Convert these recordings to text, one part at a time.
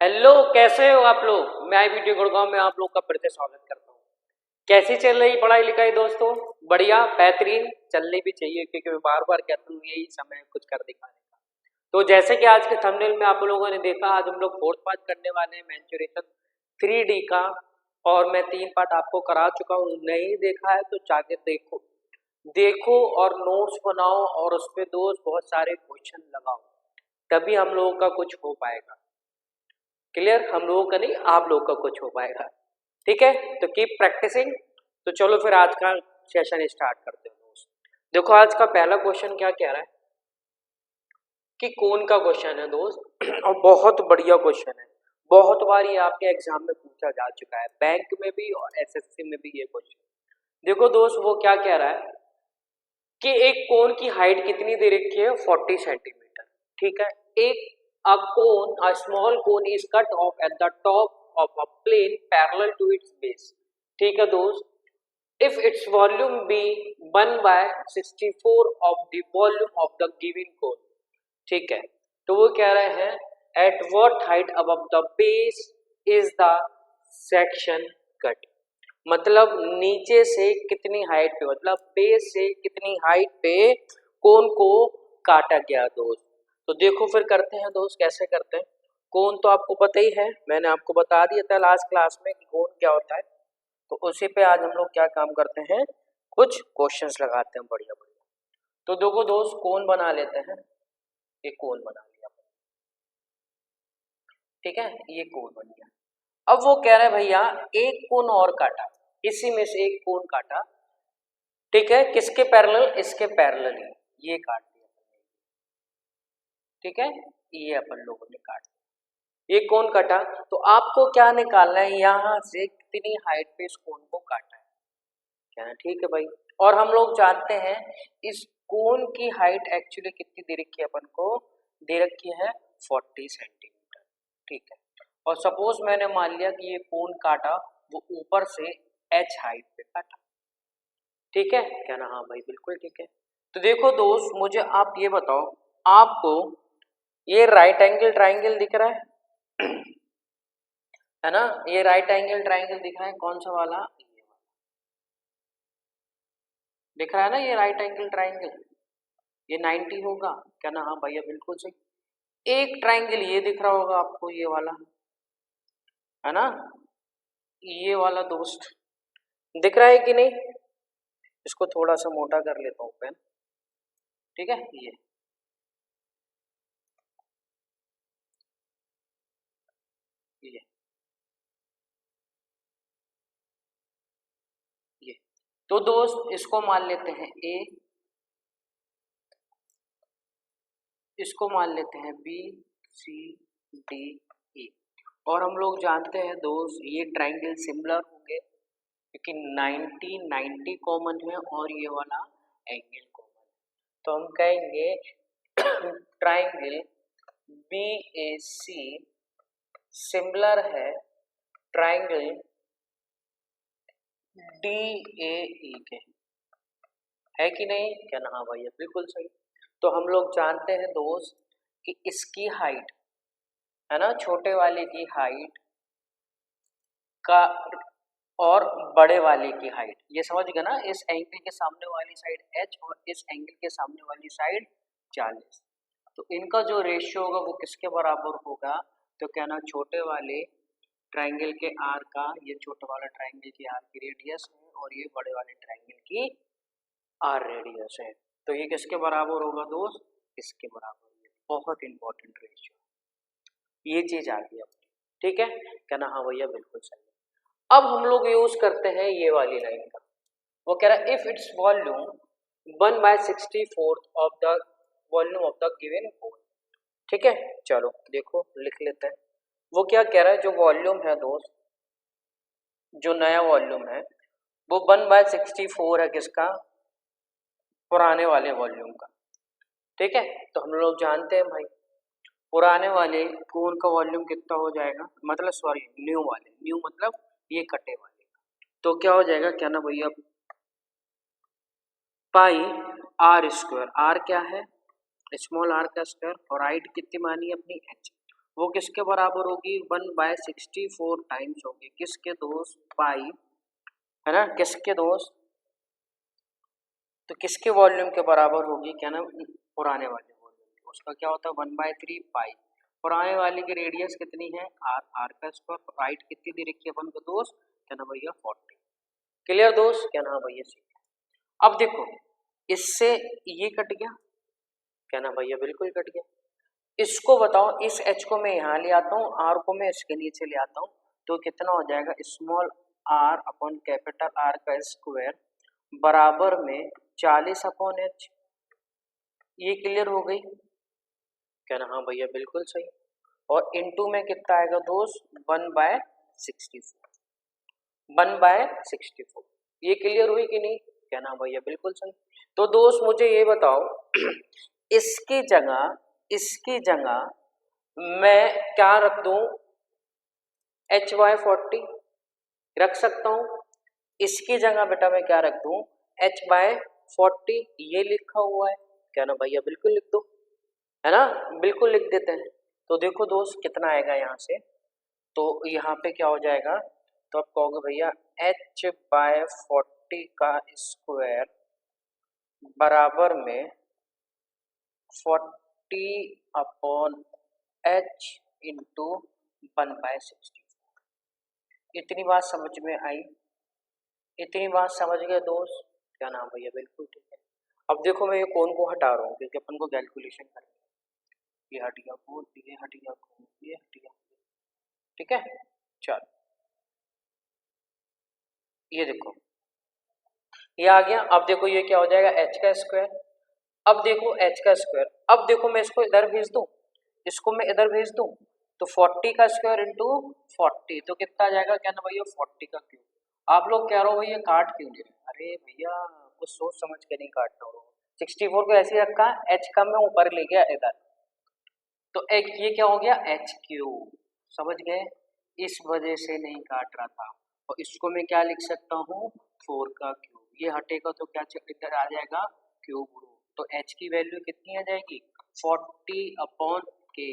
Hello, कैसे हो आप लोग। मैं वीडियो गुड़गांव में आप लोग का फिर से स्वागत करता हूँ। कैसी चल रही पढ़ाई लिखाई दोस्तों। बढ़िया, बेहतरीन चलनी भी चाहिए क्योंकि मैं बार बार कहता हूँ यही समय है कुछ कर दिखाने का। तो जैसे कि आज के थंबनेल में आप लोगों ने देखा, आज हम लोग फोर्थ पार्ट करने वाले हैं मेंसुरेशन 3D का। और मैं 3 पार्ट आपको करा चुका हूँ, नहीं देखा है तो जाके देखो। देखो और नोट्स बनाओ और उस पे दोस्त बहुत सारे क्वेश्चन लगाओ, तभी हम लोगों का कुछ हो पाएगा। क्लियर, हम लोगों का नहीं, आप लोगों का कुछ हो पाएगा। ठीक है, तो कीप प्रैक्टिसिंग। तो चलो फिर आज का सेशन स्टार्ट करते हैं दोस्त। देखो आज का पहला क्वेश्चन क्या कह रहा है कि कौन का क्वेश्चन है दोस्त और बहुत बढ़िया क्वेश्चन है। बहुत बार ये आपके एग्जाम में पूछा जा चुका है, बैंक में भी और एसएससी में भी ये क्वेश्चन। देखो दोस्त, वो क्या कह रहा है कि एक कोन की हाइट कितनी दे रखी है, 40 सेंटीमीटर। ठीक है, एक a cone, a small cone is cut off at the top of a plane parallel to its base। ठीक है दोस्त, if its volume be 1 by 64 of the volume of the given cone। ठीक है, तो वो कह रहे हैं at what height above the base is the section cut। मतलब नीचे से कितनी हाइट पे, मतलब बेस से कितनी हाइट पे कोन को काटा गया दोस्त। तो देखो फिर करते हैं दोस्त, कैसे करते हैं। कोन तो आपको पता ही है, मैंने आपको बता दिया था लास्ट क्लास में कि कोन क्या होता है। तो उसी पे आज हम लोग क्या काम करते हैं, कुछ क्वेश्चंस लगाते हैं बढ़िया बढ़िया। तो देखो दोस्त, कोन बना लेते हैं। एक कोन बना लिया, ठीक है, ये कोन बन गया। अब वो कह रहे हैं भैया एक कोन और काटा, इसी में से एक कोन काटा। ठीक है, किसके पैरेलल, इसके पैरेलल ही ये काट दिया। ठीक है, ये अपन लोगों ने काट दिया, ये कोन काटा। तो आपको क्या निकालना है, यहां से कितनी हाइट पे इस कोन को काटा है। क्या है, ठीक है भाई। और हम लोग जानते हैं इस कोन की हाइट एक्चुअली कितनी दे रखी है, अपन को दे रखी है 40 सेंटीमीटर। ठीक है, और सपोज मैंने मान लिया कि ये कोन काटा, वो ऊपर से h हाइट पे काटा। ठीक है, क्या ना, हाँ भाई बिल्कुल ठीक है। तो देखो दोस्त, मुझे आप ये बताओ, आपको ये राइट एंगल ट्राइंगल दिख रहा है ना, ये राइट एंगल ट्राइंगल दिख रहा है, कौन सा वाला, ये वाला दिख रहा है ना, ये राइट एंगल ट्राइंगल, ये 90 होगा। क्या ना, हाँ भैया बिल्कुल सही। एक ट्राइंगल ये दिख रहा होगा आपको, ये वाला, है ना, ये वाला दोस्त दिख रहा है कि नहीं। इसको थोड़ा सा मोटा कर लेता हूँ पेन। ठीक है, ये ये तो दोस्त इसको मान लेते हैं ए, इसको मान लेते हैं बी, सी, डी, ई। और हम लोग जानते हैं दोस्त ये ट्राइंगल सिमिलर होंगे क्योंकि 90 90 कॉमन है और ये वाला एंगल कॉमन है। तो हम कहेंगे ट्राइंगल बी ए सी सिमिलर है ट्राइंगल डी ए ई के, है कि नहीं। क्या ना, हाँ भैया बिल्कुल सही। तो हम लोग जानते हैं दोस्त कि इसकी हाइट, है ना, छोटे वाले की हाइट का और बड़े वाले की हाइट, ये समझ गए ना। इस एंगल के सामने वाली साइड h और इस एंगल के सामने वाली साइड 40। तो इनका जो रेशियो होगा वो किसके बराबर होगा, तो क्या ना, छोटे वाले ट्राइंगल के आर का, ये छोटे वाला ट्राइंगल की आर की रेडियस है और ये बड़े वाले ट्राइंगल की आर रेडियस है। तो ये किसके बराबर होगा दोस्त, इसके बराबर। ये बहुत इंपॉर्टेंट रेशियो, ये चीज आ गई अपनी। ठीक है, क्या ना, हाँ भैया बिल्कुल सही है। अब हम लोग यूज करते हैं ये वाली लाइन का। वो कह रहा है if it's volume 1/64 of the volume of the given cone. ठीक है, चलो देखो लिख लेते हैं। वो क्या कह रहा है, जो वॉल्यूम है दोस्त, जो नया वॉल्यूम है वो 1/64 है, किसका, पुराने वाले वॉल्यूम का। ठीक है, तो हम लोग जानते हैं भाई पुराने वाले कोन का वॉल्यूम कितना हो जाएगा, मतलब सॉरी न्यू वाले, न्यू मतलब ये कटे वाले। तो क्या हो जाएगा, क्या ना भैया, पाई आर स्क्वायर, आर क्या है, स्मॉल आर का स्क्वायर, और हाइट कितनी मानी है अपनी h। वो किसके बराबर होगी, 1/64 टाइम्स होगी किसके दोस्त, पाई, है ना, किसके दोस्त, तो किसके वॉल्यूम के बराबर होगी, क्या ना, पुराने वाले वॉल्यूम, उसका क्या होता है 1/3 पाई। पुराने वाले की रेडियस कितनी है, आर, आर का स्क्वायर, राइट कितनी दे रखी है अपन को दोस्त, क्या ना भैया 40। क्लियर दोस्त, क्या ना भैया सी। अब देखो इससे ये कट गया, क्या ना भैया बिल्कुल कट गया। इसको बताओ, इस एच को मैं यहाँ ले आता हूँ, आर को मैं इसके नीचे ले आता हूँ, तो कितना हो जाएगा, small R upon capital R का स्क्वायर बराबर में 40 अपॉन एच। ये क्लियर हो गई, क्या ना, हाँ भैया बिल्कुल सही। और इनटू में कितना आएगा दोस्त, 1/64, 1/64। ये क्लियर हुई कि नहीं, क्या ना भैया बिल्कुल सही। तो दोस्त मुझे ये बताओ इसकी जगह मैं क्या रख दूं, HY40 रख सकता हूं। इसकी जगह बेटा मैं क्या रख दूं, H/40, ये लिखा हुआ है, क्या ना भैया बिल्कुल लिख दो, है ना, बिल्कुल लिख देते हैं। तो देखो दोस्त कितना आएगा यहाँ से, तो यहाँ पे क्या हो जाएगा, तो आप कहोगे भैया H/40 का स्क्वायर बराबर में 40 अपॉन H इंटू 1/64। इतनी बात समझ में आई, इतनी बात समझ गए दोस्त, क्या नाम भैया बिल्कुल ठीक है। अब देखो मैं ये कौन को हटा रहा हूँ क्योंकि अपन को कैलकुलेशन करनी है। ये हट गया कौन, ये हट गया कौन, ये हट गया, ठीक है। चल ये देखो ये आ गया। अब देखो ये क्या हो जाएगा, एच का स्क्वायर। अब देखो एच का स्क्वायर, अब देखो मैं इसको इधर भेज दूं, इसको मैं इधर भेज दूं, तो 40 का स्क्वायर इंटू 40, तो कितना आ जाएगा, क्या ना भैया 40 का क्यूब। आप लोग कह रहे हो भैया काट क्यों दे रहे हैं, अरे भैया कुछ सोच समझ के नहीं काटना हो। 64 को ऐसे ही रखा, एच का मैं ऊपर ले गया इधर, तो एक ये क्या हो गया एच क्यूब, समझ गए, इस वजह से नहीं काट रहा था। और इसको मैं क्या लिख सकता हूँ, 4 का क्यूब, ये हटेगा तो क्या इधर आ जाएगा क्यूब रूट, तो एच की वैल्यू कितनी आ जाएगी 40 अपॉन के,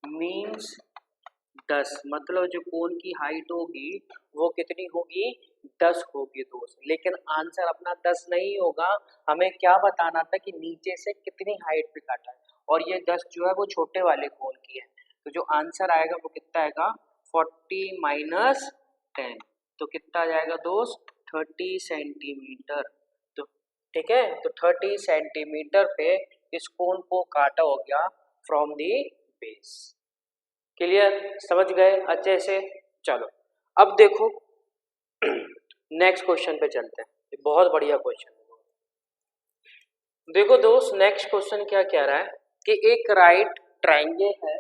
मीन्स 10, मतलब जो कोन की हाइट होगी वो कितनी होगी 10 होगी दोस्त। लेकिन आंसर अपना 10 नहीं होगा, हमें क्या बताना था कि नीचे से कितनी हाइट पे काटा है, और ये 10 जो है वो छोटे वाले कोन की है, तो जो आंसर आएगा वो कितना आएगा 40 माइनस 10, तो कितना आ जाएगा दोस्त 30 सेंटीमीटर। तो ठीक है, तो 30 सेंटीमीटर पे इस कोन को काटा हो गया फ्रॉम दी बेस। क्लियर, समझ गए अच्छे से। चलो अब देखो नेक्स्ट क्वेश्चन पे चलते हैं, ये बहुत बढ़िया क्वेश्चन है। देखो दोस्त नेक्स्ट क्वेश्चन क्या कह रहा है कि एक राइट ट्राइंगल है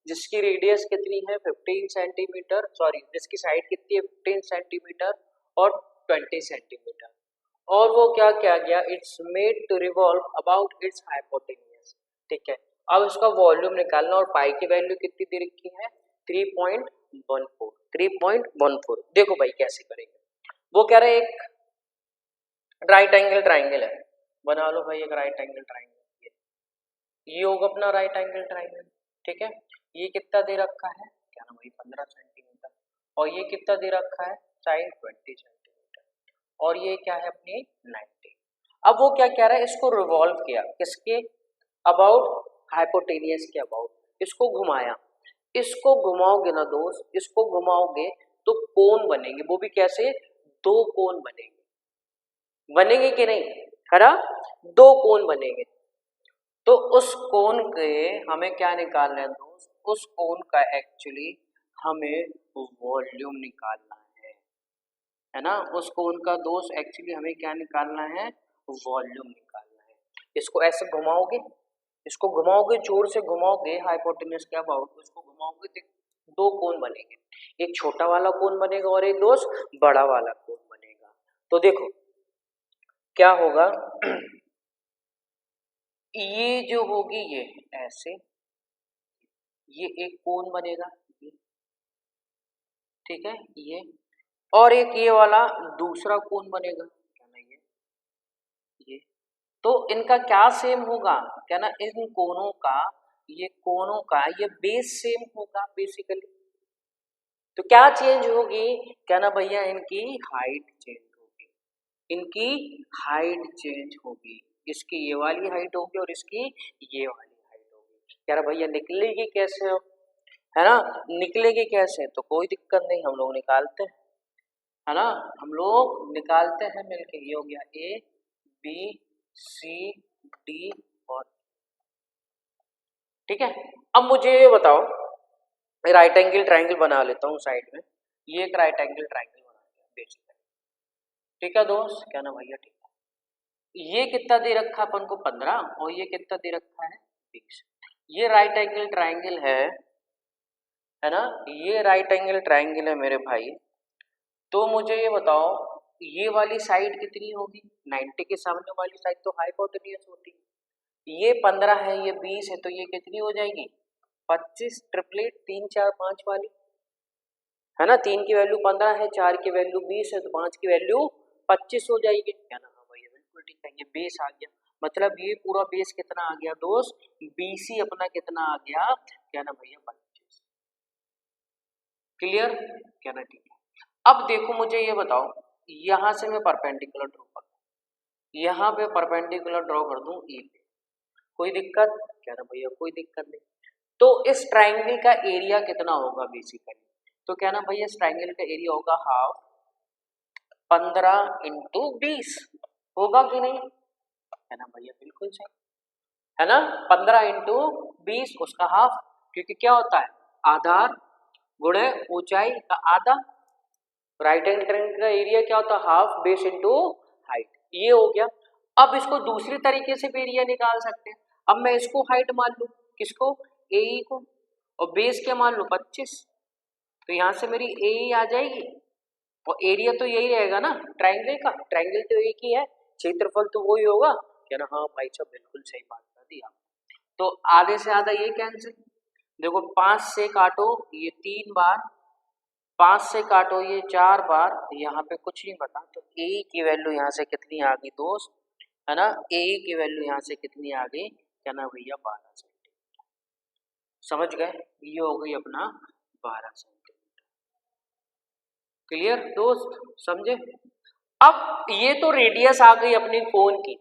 जिसकी रेडियस कितनी है 15 सेंटीमीटर, सॉरी जिसकी साइड कितनी है 15 सेंटीमीटर और 20 सेंटीमीटर, और वो क्या किया गया, it's made to revolve about its hypotenuse. ठीक है, अब इसका वॉल्यूम निकालना, और पाई की वैल्यू कितनी दे रखी है 3.14, 3.14। देखो भाई कैसे करेंगे, वो कह रहे एक राइट एंगल ट्राइंगल है, बना लो भाई एक राइट एंगल ट्राइंगल, ये होगा अपना राइट एंगल ट्राइंगल। ठीक है, ये कितना दे रखा है, क्या ना भाई 15 सेंटीमीटर, और ये कितना दे रखा है साइड 20 सेंटीमीटर, और ये क्या है अपनी 90। अब वो क्या कह रहा है, इसको रिवॉल्व किया किसके अबाउट, हाइपोटेनियस के अबाउट, इसको घुमाया, इसको घुमाओगे ना दोस्त, इसको घुमाओगे तो कोन बनेंगे, वो भी कैसे, दो कोन बनेंगे, बनेंगे कि नहीं, है ना, दो कोन बनेंगे। तो उस कोन के हमें क्या निकालना है दोस्त, उस कोन का एक्चुअली हमें वॉल्यूम निकालना है ना, उस कोन का दोस्त एक्चुअली हमें क्या निकालना है, वॉल्यूम निकालना है। इसको ऐसे घुमाओगे, इसको घुमाओगे, जोर से घुमाओगे हाइपोटेन्यूज के अबाउट, उसको घुमाओगे तो दो कोन बनेंगे, एक छोटा वाला कोन बनेगा और एक दोस्त बड़ा वाला कोन बनेगा। तो देखो क्या होगा ये जो होगी ये ऐसे, ये एक कोन बनेगा ये, ठीक है ये, और एक ये वाला दूसरा कोन बनेगा, क्या ना ये, तो इनका क्या सेम होगा, क्या ना इन कोनों का ये कोनों का ये बेस सेम होगा बेसिकली। तो क्या चेंज होगी, क्या ना भैया, इनकी हाइट चेंज होगी, इनकी हाइट चेंज होगी। इसकी ये वाली हाइट होगी और इसकी ये वाली हाइट होगी। कह रहा भैया निकलेगी कैसे, है ना, निकलेगी कैसे, तो कोई दिक्कत नहीं, हम लोग निकालते हैं, है ना, हम लोग निकालते हैं मिलके। ये हो गया ए बी सी डी और, ठीक है। अब मुझे ये बताओ, राइट एंगल ट्राइंगल बना लेता हूँ साइड में। ये एक राइट एंगल ट्राइंगल बना लिया बेसिकली, ठीक है दोस्त, क्या ना भैया, ठीक है। ये कितना दे रखा अपन को 15 और ये कितना दे रखा है 20। ये राइट एंगल ट्राइंगल है ना, ये राइट एंगल ट्राइंगल है मेरे भाई। तो मुझे ये बताओ, ये वाली साइड कितनी होगी, 90 के सामने वाली साइड तो हाइपोटेन्यूज होती है। ये 15 है, ये 20 है, तो ये कितनी हो जाएगी 25, ट्रिपलेट 3 4 5 वाली, है ना। 3 की वैल्यू 15 है, 4 की वैल्यू 20 है, तो 5 की वैल्यू 25 हो जाएगी, क्या ना। हाँ भैया बिल्कुल ठीक है, ये बेस आ गया, मतलब ये पूरा बेस कितना आ गया दोस्त, BC अपना कितना आ गया, क्या ना भैया 25। क्लियर, क्या ना, ठीक है। अब देखो मुझे ये बताओ, यहां से मैं परपेंडिकुलर ड्रॉ कर दूं, यहाँ पे परपेंडिकुलर ड्रॉ कर दूं E पे, कोई दिक्कत, क्या ना भैया, कोई दिक्कत नहीं। तो इस ट्राइंगल का एरिया कितना होगा बेसिकली, तो क्या ना भैया, इस ट्राइंगल का एरिया होगा हाफ 15 इंटू 20, होगा कि नहीं, है ना भैया, बिल्कुल सही, है ना। 15 इंटू 20 उसका हाफ, क्योंकि क्या होता है, आधार गुणे ऊंचाई का आधा। राइट एंगल ट्रायंगल का एरिया क्या होता है, हाफ बेस इंटू हाइट, ये हो गया। अब इसको दूसरी तरीके से भी एरिया निकाल सकते हैं। अब मैं इसको हाइट मान लूं, किसको, AE को, और बेस क्या मान लूं 25, तो यहाँ से मेरी AE आ जाएगी, और एरिया तो यही रहेगा ना ट्राइंगल का, ट्राइंगल तो एक ही है, क्षेत्रफल तो वही होगा, क्या ना। हाँ भाई साहब बिल्कुल सही बात कर दी आप। तो आधे से आधा ये कैंसिल, देखो 5 से काटो ये 3 बार, 5 से काटो ये 4 बार, यहाँ पे कुछ नहीं बता, तो ए की वैल्यू यहाँ से कितनी आ गई दोस्त, है ना, ए की वैल्यू यहाँ से कितनी आ गई, क्या ना भैया 12 सेंटीमीटर, समझ गए, ये हो गई अपना 12 सेंटीमीटर। क्लियर दोस्त, समझे। अब ये तो रेडियस आ गई अपनी कोन की,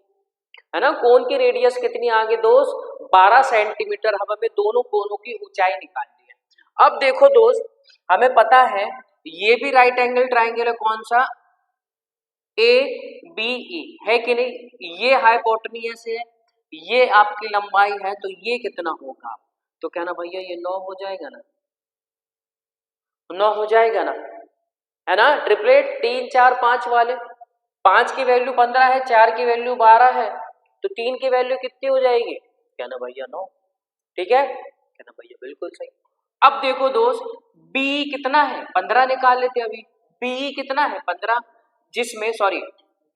है ना, कोन की रेडियस कितनी आ गई दोस्त 12 सेंटीमीटर। अब हमें दोनों कोनों की ऊंचाई निकालनी है। अब देखो दोस्त, हमें पता है ये भी राइट एंगल ट्राइंगल है, कौन सा, ABE है कि नहीं, ये हाइपोटेन्यूज है, ये आपकी लंबाई है, तो ये कितना होगा, तो क्या ना भैया ये 9 हो जाएगा ना, 9 हो जाएगा ना, है ना। ट्रिपलेट 3 4 5 वाले, 5 की वैल्यू 15 है, 4 की वैल्यू 12 है, तो 3 की वैल्यू कितनी हो जाएगी, क्या ना भैया 9, ठीक है, क्या ना भैया, बिल्कुल सही। अब देखो दोस्त, B कितना है 15 निकाल लेते अभी, BE कितना है 15, जिसमें सॉरी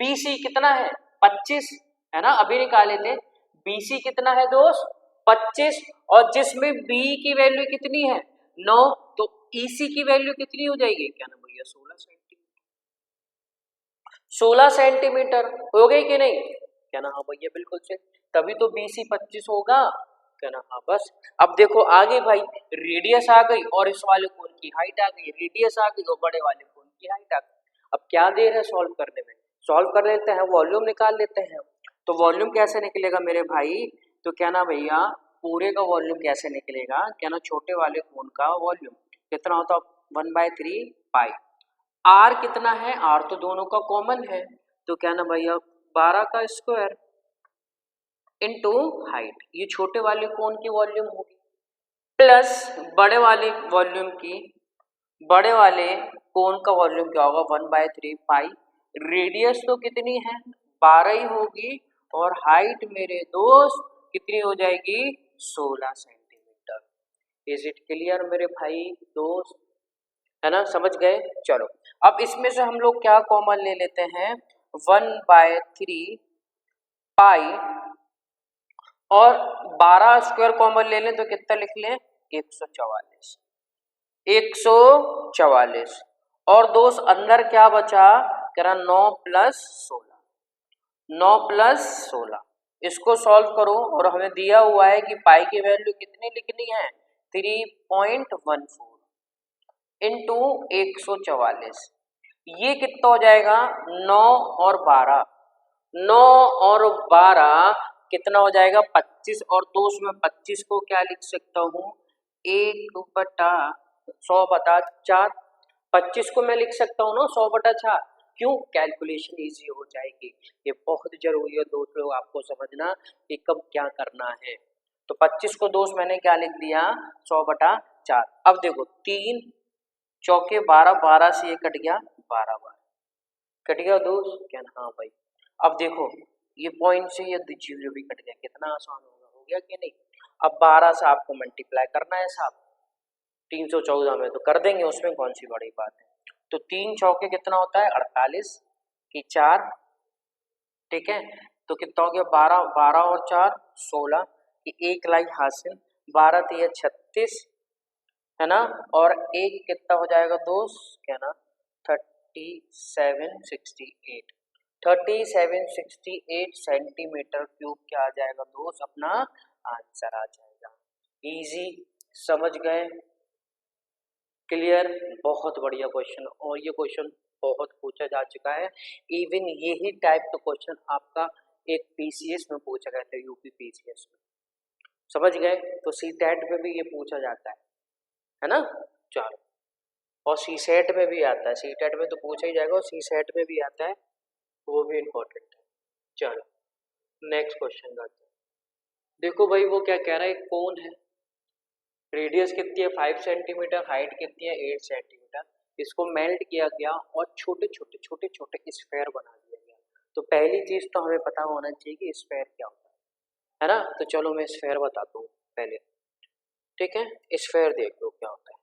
BC कितना है 25, है ना, अभी निकाल लेते। BC कितना है दोस्त 25, और जिसमें BE की वैल्यू कितनी है 9, तो EC की वैल्यू कितनी हो जाएगी, क्या ना भैया 16 सेंटीमीटर, 16 सेंटीमीटर हो गई कि नहीं, क्या ना। हाँ भैया बिल्कुल सही, तभी तो BC 25 होगा, क्या ना। हाँ बस, अब देखो आ गई भाई, रेडियस आ गई और इस वाले कोन की हाइट आ गई, रेडियस आ गई और बड़े वाले कोन की हाइट आ गई। अब क्या देर है सॉल्व करने में, सॉल्व कर लेते हैं, वॉल्यूम निकाल लेते हैं। तो वॉल्यूम कैसे निकलेगा मेरे भाई, तो क्या ना भैया, पूरे का वॉल्यूम कैसे निकलेगा, क्या ना, छोटे वाले कोन का वॉल्यूम कितना होता है 1/3 पाई, आर कितना है, आर तो दोनों का कॉमन है, तो क्या ना भैया 12 का स्क्वायर इनटू हाइट, ये छोटे वाले कोन की वॉल्यूम होगी, प्लस बड़े वाले वॉल्यूम की, बड़े वाले कोन का वॉल्यूम क्या होगा 1/3 पाई, रेडियस तो कितनी है 12 ही होगी, और हाइट मेरे दोस्त कितनी हो जाएगी 16 सेंटीमीटर। इज इट क्लियर मेरे भाई दोस्त, है ना, समझ गए। चलो अब इसमें से हम लोग क्या कॉमन ले लेते हैं 1/3 पाई, और 12 स्क्वायर कॉमन ले लें तो कितना लिख लें 144, 144, और दोस्त अंदर क्या बचा, कह रहा 9 + 16, 9 + 16, इसको सॉल्व करो और हमें दिया हुआ है कि पाई की वैल्यू कितनी लिखनी है 3.14 इंटू 144। ये कितना हो जाएगा 9 और 12, 9 और 12 कितना हो जाएगा 25 और 2 में 25 को क्या लिख सकता हूँ 1/100/4। 25 को मैं लिख सकता हूँ ना 100/4। क्यों कैलकुलेशन इजी हो जाएगी। ये बहुत जरूरी है दोस्त लोग आपको समझना कि कब क्या करना है। तो 25 को दोस्त मैंने क्या लिख दिया 100/4। अब देखो 3 चौके 12, 12 से ये कट गया 12 बार कट गया दोस्त क्या ना। हाँ भाई अब देखो ये पॉइंट से ये जीरो भी कट गया, कितना आसान होगा, हो गया कि नहीं। अब 12 से आपको मल्टीप्लाई करना है साहब 314 में, तो कर देंगे उसमें कौन सी बड़ी बात है। तो 3 चौके कितना होता है 48 की 4, ठीक है। तो कितना हो गया 12, 12 और 4 16 की 1 लाई हासिल, 12 3 36 है ना, और एक कितना हो जाएगा दोस्त क्या ना 3768 सेंटीमीटर क्यूब क्या आ जाएगा दोस्त अपना आंसर आ जाएगा। इजी, समझ गए, क्लियर, बहुत बढ़िया क्वेश्चन। और ये क्वेश्चन बहुत पूछा जा चुका है। इवन यही टाइप का क्वेश्चन आपका एक पीसीएस में पूछा गया था, यूपी पीसीएस में, समझ गए। तो सीटेट में भी ये पूछा जाता है ना। चलो, और सी सेट में भी आता है, सी टेट में तो पूछा ही जाएगा और सी सेट में भी आता है, वो भी इम्पोर्टेंट है। चलो नेक्स्ट क्वेश्चन करते हैं। देखो भाई वो क्या कह रहा है, कौन है, रेडियस कितनी है 5 सेंटीमीटर, हाइट कितनी है 8 सेंटीमीटर। इसको मेल्ट किया गया और छोटे छोटे स्फेयर बना दिया गया। तो पहली चीज तो हमें पता होना चाहिए कि स्फेयर क्या होता है ना। तो चलो मैं स्फेयर बताता हूँ पहले, ठीक है। स्फेयर देख लो क्या होता है।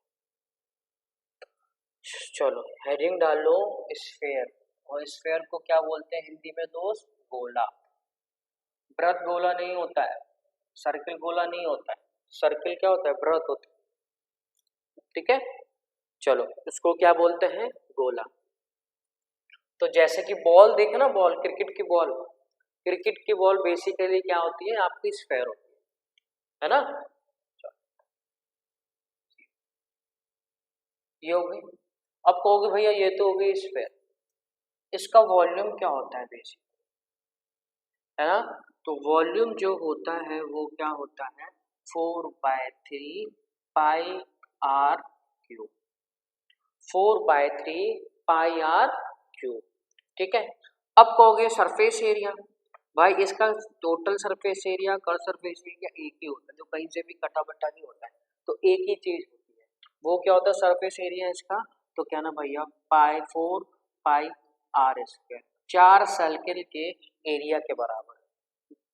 चलो हेडिंग डालो स्फेयर, और स्फेयर को क्या बोलते हैं हिंदी में दोस्त, गोला। वृत्त गोला नहीं होता है, सर्किल गोला नहीं होता है, सर्किल क्या होता है वृत्त होता है, ठीक है। चलो इसको क्या बोलते हैं गोला। तो जैसे कि बॉल देखे ना, बॉल क्रिकेट की बॉल, क्रिकेट की बॉल बेसिकली क्या होती है आपकी स्फेयर होती है ना। ये हो गई। अब कहोगे भैया ये तो हो गई स्फेयर, इसका वॉल्यूम क्या होता है बेसिक, है ना। तो वॉल्यूम जो होता है वो क्या होता है 4/3 pi r cube, 4/3 pi r cube, ठीक है। अब कहोगे सरफेस एरिया, भाई इसका टोटल सरफेस एरिया कर सरफेस एरिया एक ही होता है, जो कहीं से भी कटा बटा नहीं होता है, तो एक ही चीज होती है। वो क्या होता है सरफेस एरिया इसका, तो क्या ना भैया पाई 4 पाई आर स्क्वायर, 4 सर्किल के एरिया के बराबर,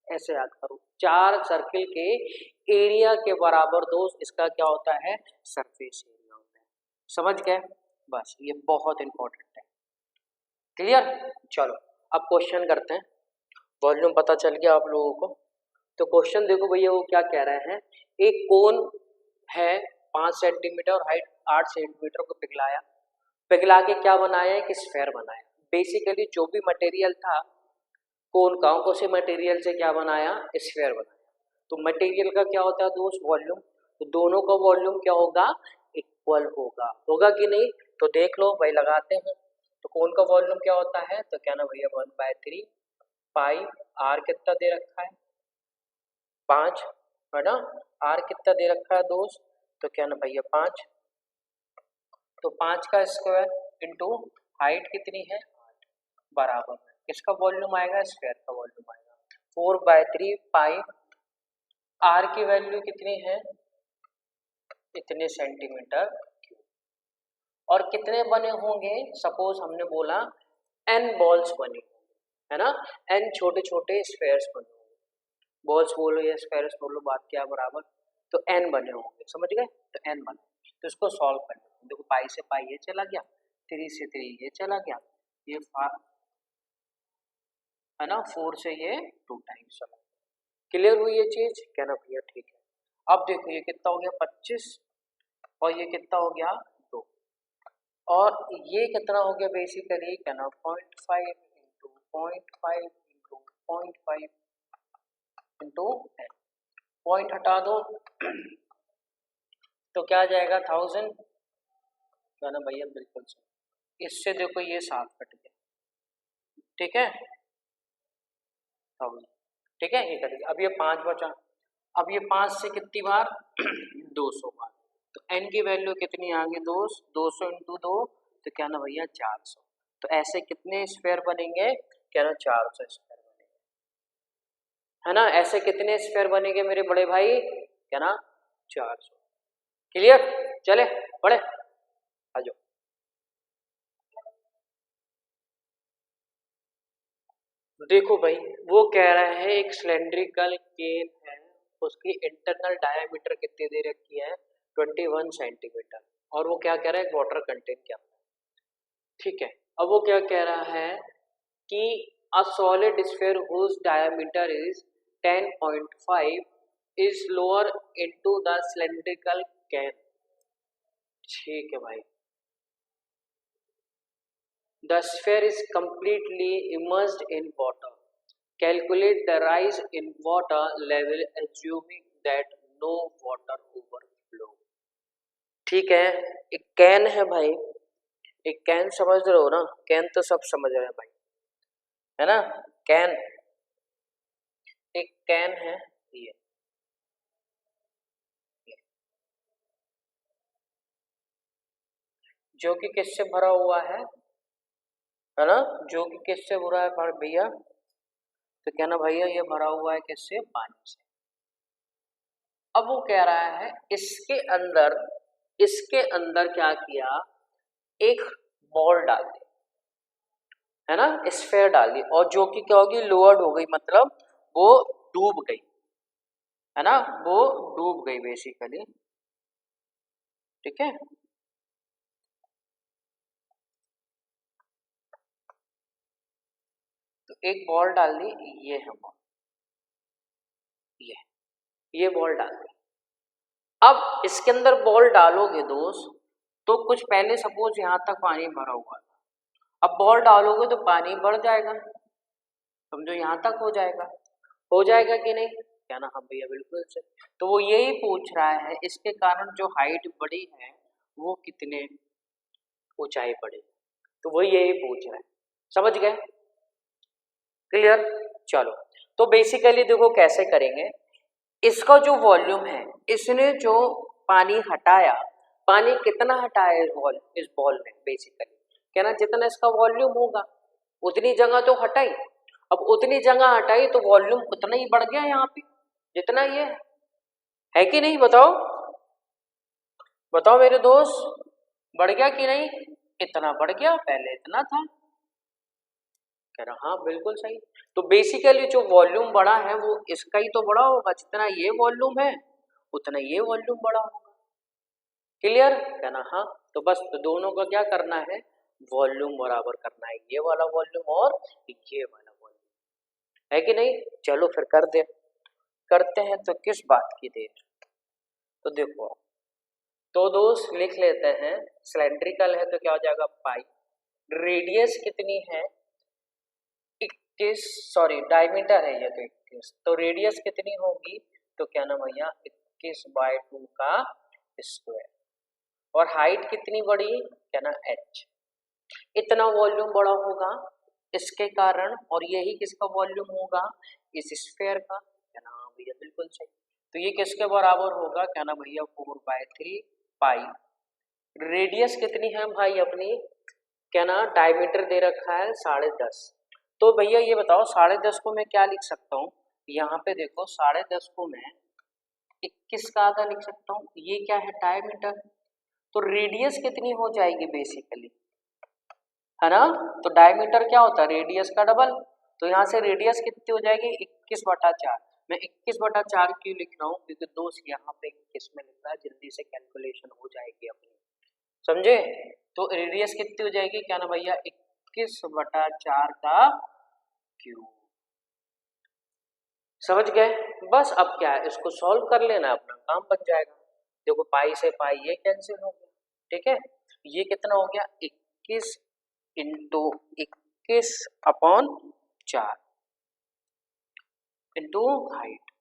ऐसे याद करो 4 सर्किल के एरिया के बराबर दोस्त इसका क्या होता है सरफेस एरिया होता है, समझ गए। बस ये बहुत इंपॉर्टेंट है, क्लियर। चलो अब क्वेश्चन करते हैं। वॉल्यूम पता चल गया आप लोगों को। तो क्वेश्चन देखो भैया वो क्या कह रहे हैं, एक कोन है 5 सेंटीमीटर और हाइट 8 सेंटीमीटर को पिघलाया, पिघला के क्या बनाया एक स्फेयर बनाया। बेसिकली जो भी मटेरियल था कोन का, उसी मटेरियल से क्या बनाया स्फेयर बनाया। तो मटेरियल का क्या होता है दोस्त वॉल्यूम, तो दोनों का वॉल्यूम क्या होगा इक्वल होगा, होगा कि नहीं। तो देख लो भाई लगाते हैं। तो कोन का वॉल्यूम क्या होता है, तो क्या ना भैया 1/3 पाई आर कितना दे रखा है 5, है ना। आर कितना दे रखा है दोस्त, तो क्या ना भैया 5, तो 5 का स्क्वायर इंटू हाइट कितनी है 8 बराबर किसका वॉल्यूम आएगा स्फेयर का वॉल्यूम आएगा 4/3 पाई आर की वैल्यू कितनी है इतने सेंटीमीटर क्यूब। और कितने बने होंगे, सपोज हमने बोला n बॉल्स बने होंगे, है ना, n छोटे छोटे स्फेयर्स बने होंगे, बॉल्स बोलो या स्फेयर्स बोलो बात क्या बराबर, तो n बने होंगे, समझ गए। तो n बने, तो इसको सॉल्व करना है। देखो पाई से पाई ये चला गया, 3 से 3 ये चला गया, ये 4 है ना, 4 से ये 2 टाइम्स चला। क्लियर हुई ये चीज, क्या ना भैया ठीक है। अब देखो ये कितना हो गया 25 और ये कितना हो गया 2, और ये कितना हो गया बेसिकली क्या ना 0.5 into 0.5 into 0.5, into N, point हटा दो तो क्या आ जाएगा 1000, क्या ना भैया बिल्कुल सही। इससे देखो ये 7 कट गया, ठीक है 1000, ठीक है ये कट गया। अब ये 5 बचा, अब ये 5 से कितनी बार 200 बार, तो n की वैल्यू कितनी आ गई दोस्त 200 इंटू 2, तो क्या ना भैया 400। तो ऐसे कितने स्क्वायर बनेंगे, क्या ना 400 स्क्वायर बनेंगे, है ना। ऐसे कितने स्क्वायर बनेंगे मेरे बड़े भाई, क्या ना 400। क्लियर, चले पढ़े, आ जाओ। देखो भाई वो कह रहा है एक सिलेंड्रिकल केन है, उसकी इंटरनल डायमीटर कितनी दे रखी है 21 सेंटीमीटर, और वो क्या कह रहा है वाटर कंटेन क्या, ठीक है। अब वो क्या कह रहा है कि a solid sphere whose diameter is 10.5 is lower into the cylindrical can, ठीक है भाई। The sphere is completely immersed in water. Calculate the rise in water level assuming that no water overflow, ठीक है। एक कैन है भाई, एक can समझ रहे हो ना, कैन तो सब समझ रहे हैं भाई, है ना। कैन, एक कैन है ये, जो कि किससे भरा हुआ है ना, जो कि किससे भरा है पर भैया, तो क्या ना भैया ये भरा हुआ है किससे, पानी से। अब वो कह रहा है इसके अंदर क्या किया, एक बॉल डाल दी, है ना, स्फेयर डाल दी, और जो कि क्या होगी लोअर्ड हो गई, मतलब वो डूब गई, है ना, वो डूब गई बेसिकली, ठीक है। तो एक बॉल डाल दी, ये है बॉल, ये बॉल डाल दी। अब इसके अंदर बॉल डालोगे दोस्त, तो कुछ पहले सपोज यहाँ तक पानी भरा हुआ था, अब बॉल डालोगे तो पानी बढ़ जाएगा, समझो यहाँ तक हो जाएगा कि नहीं, क्या ना, हाँ भैया बिल्कुल सही। तो वो यही पूछ रहा है इसके कारण जो हाइट बढ़ी है वो कितने ऊंचाई बढ़ी, तो वो यही पूछ रहा है, समझ गए, क्लियर। चलो तो बेसिकली देखो कैसे करेंगे, इसका जो वॉल्यूम है, इसने जो पानी हटाया, पानी कितना हटाया इस बॉल ने बेसिकली, क्या ना जितना इसका वॉल्यूम होगा उतनी जगह तो हटाई, अब उतनी जगह हटाई तो वॉल्यूम उतना ही बढ़ गया यहाँ पे जितना ये है कि नहीं, बताओ बताओ मेरे दोस्त, बढ़ गया कि नहीं, इतना बढ़ गया, पहले इतना था, कह रहा हाँ बिल्कुल सही। तो बेसिकली जो वॉल्यूम बढ़ा है वो इसका ही तो बड़ा होगा, जितना ये वॉल्यूम है उतना ये वॉल्यूम बड़ा होगा, क्लियर, कहना हाँ। तो बस तो दोनों का क्या करना है, वॉल्यूम बराबर करना है, ये वाला वॉल्यूम और ये वाला वॉल्यूम, है कि नहीं। चलो फिर करते हैं, तो किस बात की देर, तो देखो, तो दोस्त लिख लेते हैं, सिलेंड्रिकल है तो क्या हो जाएगा पाई, रेडियस कितनी है 21, सॉरी डायमीटर है ये तो 21, तो रेडियस कितनी होगी, तो क्या ना भैया 21/2 का स्क्वायर, और हाइट कितनी बड़ी, क्या ना h, इतना वॉल्यूम बड़ा होगा इसके कारण, और यही किसका वॉल्यूम होगा, इस स्फीयर का, क्या ना भैया बिल्कुल सही। तो ये किसके बराबर होगा, क्या ना भैया 4/3 पाई, रेडियस कितनी है भाई अपनी, क्या ना डायमीटर दे रखा है 10.5, तो भैया ये बताओ 10.5 को मैं क्या लिख सकता हूँ, यहाँ पे देखो 10.5 को मैं 21 का आधा लिख सकता हूँ, ये क्या है डायमीटर, तो रेडियस कितनी हो जाएगी बेसिकली, है ना, तो डायमीटर क्या होता है रेडियस का डबल, तो यहाँ से रेडियस कितनी हो जाएगी 21/4, मैं 21/4 क्यों लिख रहा हूँ, क्योंकि दोस्त यहाँ पे 21 में लिख रहा है, जल्दी से कैलकुलेशन हो जाएगी अपनी, समझे। तो रेडियस कितनी हो जाएगी, क्या ना भैया 21/4 का क्यूब, समझ गए। बस अब क्या है, इसको सॉल्व कर लेना, अपना काम बन जाएगा। देखो पाई से पाई ये कैंसिल हो गया, ठीक है, ये कितना हो गया 21 इंटू 21/4 इंटू हाइट,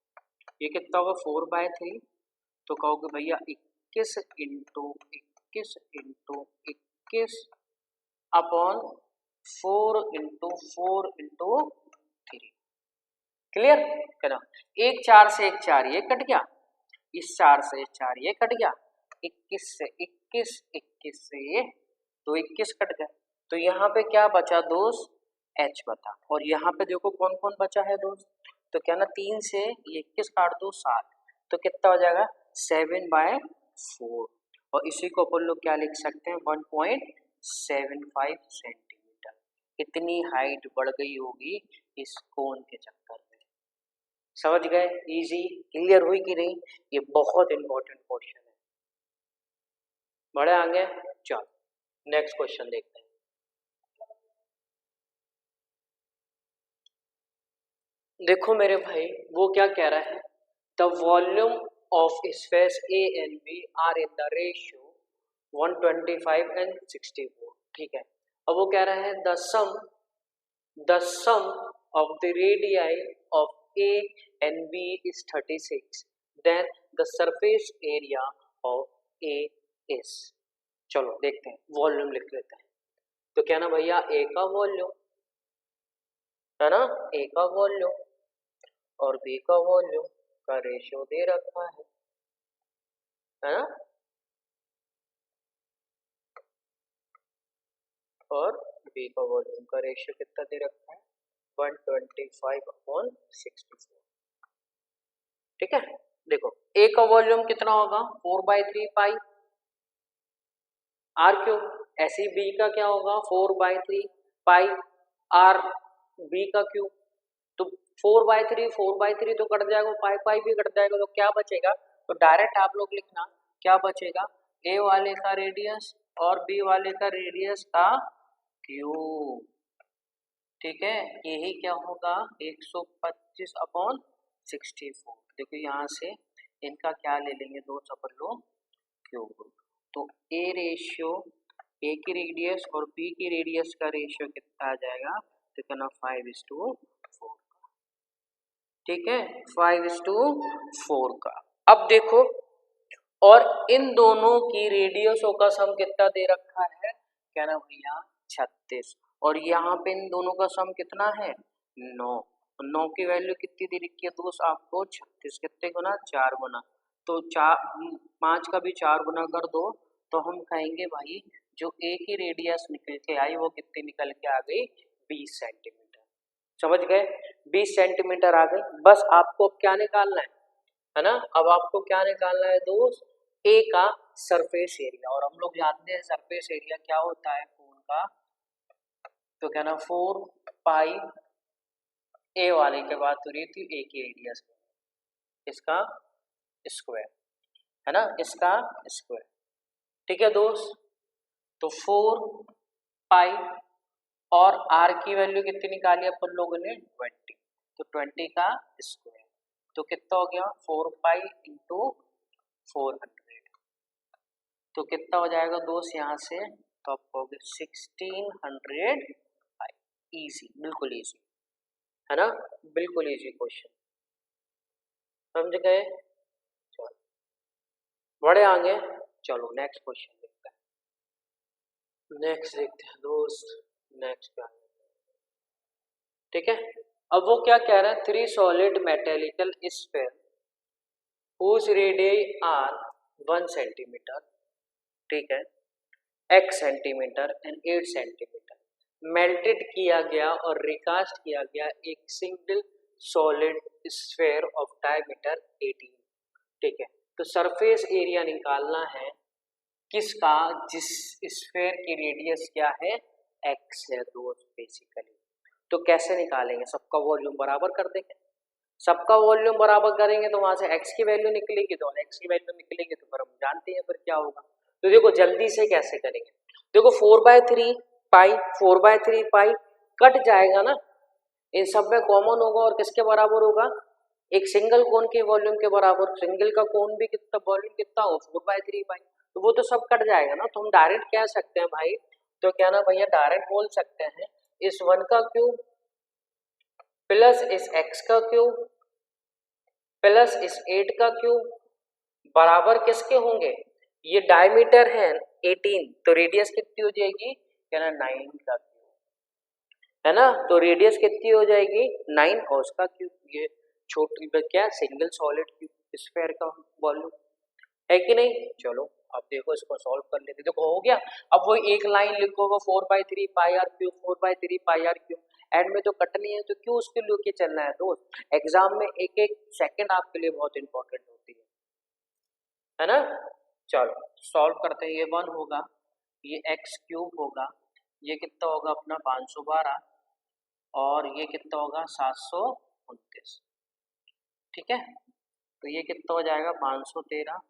ये कितना होगा 4/3, तो कहोगे भैया 21 into 21 upon 4 into 4 into 3। Clear है ना। एक 4 से एक 4 ये कट गया, इस 4 से 4 ये कट गया, 21 से 21 से ये तो 21 कट गए। तो यहाँ पे क्या बचा दोस्त, h बता। और यहाँ पे देखो कौन कौन बचा है दोस्त, तो क्या ना 3 से ये 21 काट दो 7, तो कितना हो जाएगा 7/4। और इसी को अपन लोग क्या लिख सकते हैं 1.75 सेंटीमीटर। इतनी हाइट बढ़ गई होगी इस कोन के चक्कर में। समझ गए, इजी क्लियर हुई कि नहीं, ये बहुत इंपॉर्टेंट क्वेश्चन है। बढ़े आगे, चल नेक्स्ट क्वेश्चन देखते हैं। देखो मेरे भाई वो क्या कह रहा है, the volume of space A and B are in the ratio 125 and 64। ठीक है, अब वो कह रहा है the sum of the radii of A and B is 36, then the surface area of A is। चलो देखते हैं, वॉल्यूम लिख लेते हैं। तो क्या ना भैया A का वॉल्यूम है ना, A का वॉल्यूम और B का वॉल्यूम का रेशियो दे रखा है ना, और B का वॉल्यूम का रेशियो कितना दे रखा है 125/64। ठीक है, देखो A का वॉल्यूम कितना होगा 4/3 पाई आर क्यूब, ऐसे ही B का क्या होगा 4/3 पाई आर B का क्यूब। तो 4/3 तो कट जाएगा, पाई भी कट जाएगा, तो क्या बचेगा, तो डायरेक्ट आप लोग लिखना क्या बचेगा, A वाले का रेडियस और B वाले का रेडियस का क्यूब। ठीक है, यही क्या होगा 125/64। देखो यहाँ से इनका क्या ले लेंगे दो अपन लोग क्यूब। तो A रेशियो A की रेडियस और B की रेडियस का रेशियो कितना आ जाएगा, तो कहना 5:4। ठीक है, 5:4 का। अब देखो, और इन दोनों की रेडियसों का सम कितना दे रखा है, क्या ना भैया 36, और यहाँ पे इन दोनों का सम कितना है 9। 9 की वैल्यू कितनी दे रखी है दोस्त आपको 36, कितने गुना 4 गुना, तो 5 का भी 4 गुना कर दो, तो हम कहेंगे भाई जो A की रेडियस निकल के आई वो कितनी निकल के आ गई 20 सेंटीमीटर। समझ गए, 20 सेंटीमीटर आ गई। बस आपको क्या निकालना है ना, अब आपको क्या निकालना है दोस्त, ए का सरफेस एरिया, और हम लोग जानते हैं सरफेस एरिया क्या होता है कोन का, तो क्या ना 4 पाई ए वाले के बाद हो रही थी ए की रेडियस इसका स्क्वायर है ना, इसका स्क्वायर। ठीक है दोस्त, तो 4 पाई और आर की वैल्यू कितनी निकाली अपन लोगों ने 20, तो 20 का स्क्वायर, तो कितना हो गया 4 पाई इंटू 400, तो कितना हो जाएगा दोस्त यहाँ से, तो आप कहोगे 1600 पाई। इजी, बिल्कुल इजी है ना, बिल्कुल इजी क्वेश्चन, समझ गए। चलो बड़े आगे, चलो नेक्स्ट क्वेश्चन देखते हैं, नेक्स्ट देखते हैं दोस्त, नेक्स्ट क्या है। ठीक है, अब वो क्या कह रहा है, 3 solid metalical sphere whose radii are 1 centimetre, ठीक है, x centimetre and 8 centimetre melted किया गया और रिकास्ट किया गया एक single solid sphere of diameter 18। ठीक है, तो सरफेस एरिया निकालना है किसका, जिस स्फीयर की रेडियस क्या है x है दोस्त बेसिकली। तो कैसे निकालेंगे, सबका वॉल्यूम बराबर कर देंगे, सबका वॉल्यूम बराबर करेंगे तो वहां से x की वैल्यू निकलेगी, तो x की वैल्यू निकलेगी तो फिर हम जानते हैं फिर क्या होगा। तो देखो जल्दी से कैसे करेंगे, देखो 4/3 पाई कट जाएगा ना, इन सब में कॉमन होगा और किसके बराबर होगा, एक सिंगल कोन के वॉल्यूम के बराबर। सिंगल का कोन भी कितना वॉल्यूम कितना हो 4/3 पाई, तो वो तो सब कट जाएगा ना, तो हम डायरेक्ट कह सकते हैं भाई, तो क्या ना भैया डायरेक्ट बोल सकते हैं इस 1 का क्यूब प्लस इस x का क्यूब प्लस इस 8 का क्यूब बराबर किसके होंगे, ये डायमीटर है 18 तो रेडियस कितनी हो जाएगी, क्या ना 9 का क्यूब, है ना। तो रेडियस कितनी हो जाएगी 9 और उसका क्यूब, ये छोटी क्या सिंगल सॉलिड क्यूब स्फीयर का वॉल्यूम है कि नहीं। चलो अब देखो इसको सॉल्व कर लेते, देखो हो गया। अब वो एक लाइन लिखोगे 4/3 pi r cube 4/3 pi r cube, end में तो कटनी है तो क्यों उसके लेके चलना है दोस्त। एग्जाम में एक एक सेकंड आपके लिए बहुत इंपॉर्टेंट होती है ना। चलो सॉल्व करते हैं, ये 1 होगा, ये एक्स क्यूब होगा, ये कितना होगा अपना 512 और ये कितना होगा 729, ठीक है। तो ये कितना हो जाएगा 513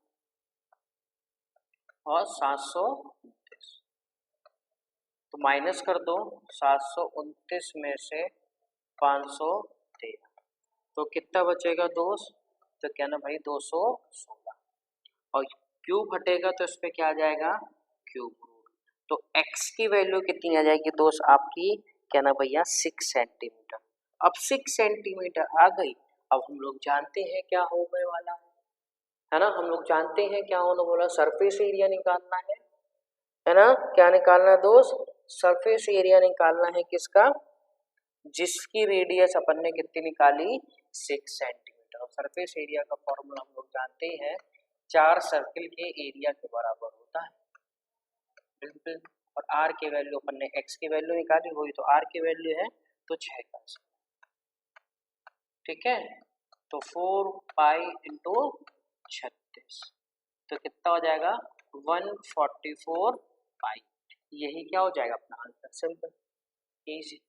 और 729, तो माइनस कर दो 729 में से 513, तो कितना बचेगा दोस्त, तो क्या ना भाई 216, और क्यूब हटेगा तो इस पे क्या आ जाएगा क्यूब रूट, तो x की वैल्यू कितनी आ जाएगी दोस्त आपकी, क्या ना भैया 6 सेंटीमीटर। अब 6 सेंटीमीटर आ गई, अब हम लोग जानते हैं क्या होने वाला है ना, हम लोग जानते हैं क्या होने वाला, सरफेस एरिया निकालना है ना। क्या निकालना है दोस्त, सरफेस एरिया निकालना है किसका, जिसकी रेडियस अपन ने कितनी निकाली 6 सेंटीमीटर। और सरफेस एरिया का फॉर्मूला हम लोग जानते हैं 4 सर्किल के एरिया के बराबर होता है, बिल्कुल। और r की वैल्यू अपन ने x की वैल्यू निकाली हुई, तो r की वैल्यू है तो 6 का, ठीक है। तो 4 पाई इंटू 36, तो कितना हो जाएगा 144 पाई, यही क्या हो जाएगा अपना आंसर, सिंपल इजी।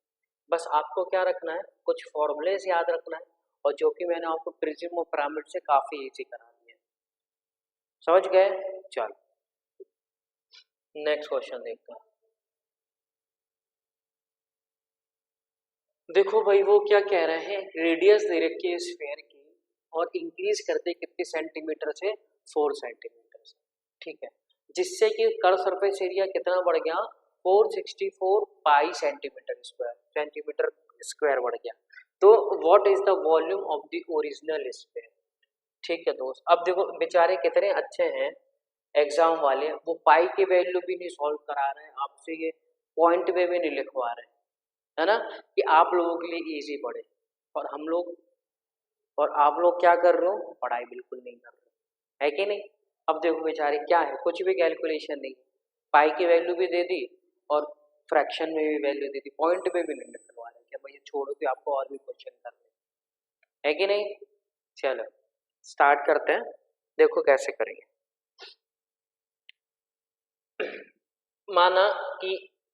बस आपको क्या रखना है, कुछ फॉर्मूले से याद रखना है, और जो कि मैंने आपको प्रिज्म और पिरामिड से काफी इजी करा दिया, समझ गए। चलो नेक्स्ट क्वेश्चन देखते हैं। देखो भाई वो क्या कह रहे हैं, रेडियस दे रखी है स्फीयर की और इंक्रीज करते कितने सेंटीमीटर से 4 सेंटीमीटर से, ठीक है, जिससे कि कर्व सरफेस एरिया कितना बढ़ गया 464 पाई सेंटीमीटर स्क्वायर बढ़ गया। तो what is the volume of the original sphere, ठीक है दोस्त। अब देखो बेचारे कितने अच्छे हैं एग्जाम वाले, वो पाई की वैल्यू भी नहीं सॉल्व करा रहे हैं आपसे, ये पॉइंट में भी नहीं लिखवा रहे हैं, है ना, कि आप लोगों के लिए इजी पड़े। और हम लोग और आप लोग क्या कर रहे हो, पढ़ाई बिल्कुल नहीं कर रहे, है कि नहीं। अब देखो बेचारे क्या है, कुछ भी कैलकुलेशन नहीं, पाई की वैल्यू भी दे दी और फ्रैक्शन में भी वैल्यू दे दी, पॉइंट में भी नहीं लिखवा रहे, क्या भैया छोड़ो कि आपको और भी क्वेश्चन करने, है कि नहीं। चलो स्टार्ट करते हैं, देखो कैसे करेंगे। माना कि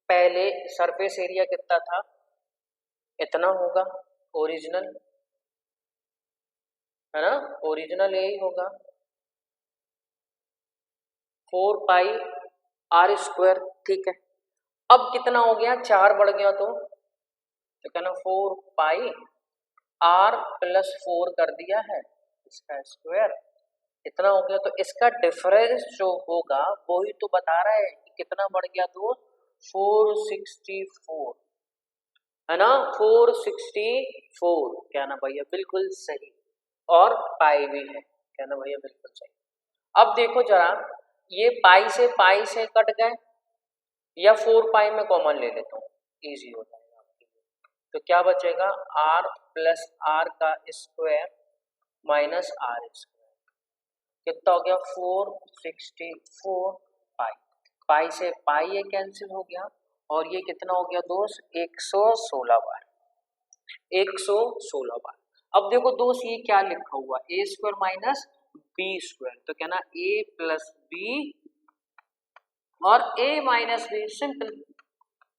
पहले सरफेस एरिया कितना था, इतना होगा ओरिजिनल, है ना, ओरिजिनल यही होगा 4 पाई आर स्क्वायर, ठीक है। अब कितना हो गया 4 बढ़ गया, तो कहना 4 पाई आर प्लस 4 कर दिया है इसका स्क्वायर, इतना हो गया। तो इसका डिफरेंस जो होगा वही तो बता रहा है कि कितना बढ़ गया, तो 464, है ना, 464, क्या ना भैया बिल्कुल सही, और पाई भी है, क्या ना भैया बिल्कुल सही। अब देखो जरा, ये पाई से कट गए, या 4 पाई में कॉमन ले लेता हूँ, इजी हो जाएगा आपके लिए। तो क्या बचेगा r प्लस आर का स्क्वायर माइनस आर स्क्वायर, कितना हो गया 464 पाई, पाई से पाई ये कैंसिल हो गया, और ये कितना हो गया दोस्त 116 बार, 116 बार। अब देखो दोस्त ये क्या लिखा हुआ ए स्क्वायर माइनस बी स्क्वायर, तो क्या ना a प्लस बी और a माइनस बी, सिंपल,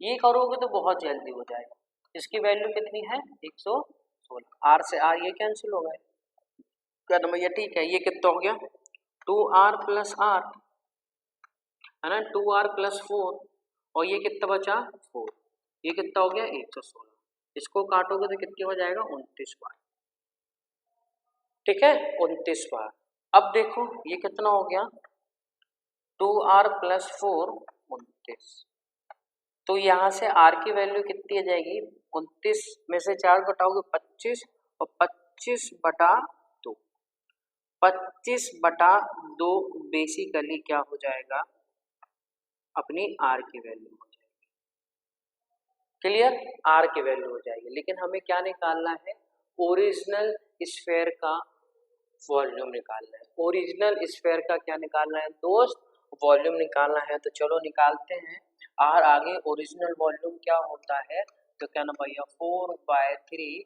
ये करोगे तो बहुत जल्दी हो जाएगा। इसकी वैल्यू कितनी है 116, r से r ये कैंसिल हो गए, क्या ना भैया, ठीक है। ये कितना हो गया 2r प्लस r, है ना, 2r प्लस 4, और ये कितना बचा 4, ये कितना हो गया 116, इसको काटोगे तो कितनी हो जाएगा 29 बार, ठीक है 29 बार। अब देखो ये कितना हो गया 2r प्लस 4 29, तो यहाँ से r की वैल्यू कितनी आ जाएगी 29 में से 4 घटाओगे 25, और 25 बटा 2, 25/2 बेसिकली क्या हो जाएगा, अपनी आर की वैल्यू हो जाएगी। क्लियर, आर की वैल्यू हो जाएगी। लेकिन हमें क्या निकालना है, ओरिजिनल स्फीयर का वॉल्यूम निकालना है। ओरिजिनल स्फीयर का क्या निकालना है दोस्त, वॉल्यूम निकालना है। तो चलो निकालते हैं। आर आगे ओरिजिनल वॉल्यूम क्या होता है, तो क्या ना भैया 4/3